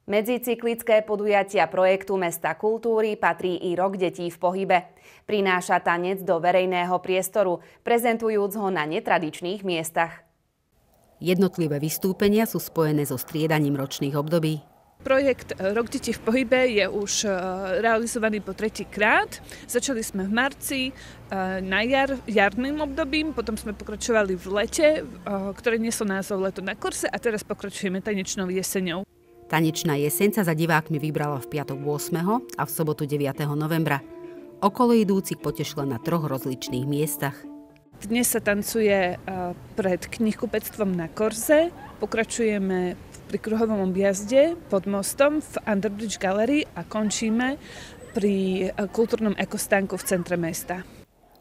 Medzi cyklické podujatia projektu Mesta kultúry patrí i Rok detí v pohybe. Prináša tanec do verejného priestoru, prezentujúc ho na netradičných miestach. Jednotlivé vystúpenia sú spojené so striedaním ročných období. Projekt Rok detí v pohybe je už realizovaný po tretíkrát. Začali sme v marci na jarným obdobím, potom sme pokračovali v lete, ktoré neslo názov Leto na kurse, a teraz pokračujeme tanečnou jeseňou. Tanečná jeseň sa za divákmi vybrala v piatok 8. a v sobotu 9. novembra. Okolo idúcich potešila na 3 rozličných miestach. Dnes sa tancuje pred knihkupectvom na Korze, pokračujeme pri kruhovom objazde pod mostom v Underbridge Gallery a končíme pri kultúrnom ekostánku v centre mesta.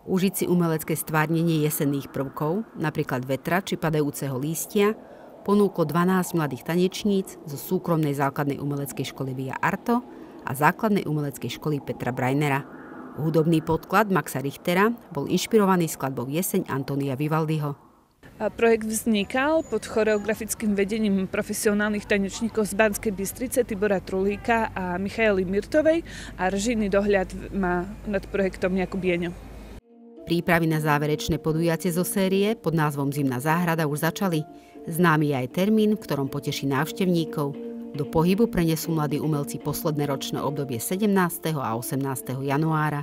Užiť si umelecké stvárnenie jesenných prvkov, napríklad vetra či padajúceho lístia, ponúklo 12 mladých tanečníc zo súkromnej základnej umeleckej školy Via Arto a základnej umeleckej školy Petra Brajnera. Hudobný podklad Maxa Richtera bol inšpirovaný skladbou Jeseň Antonia Vivaldiho. Projekt vznikal pod choreografickým vedením profesionálnych tanečníkov z Banskej Bystrice Tibora Trulíka a Michaely Mirtovej a režijný dohľad má nad projektom Jakub Jeňo. Prípravy na záverečné podujatie zo série pod názvom Zimná záhrada už začali. Známy je aj termín, v ktorom poteší návštevníkov. Do pohybu prenesú mladí umelci posledné ročné obdobie 17. a 18. januára.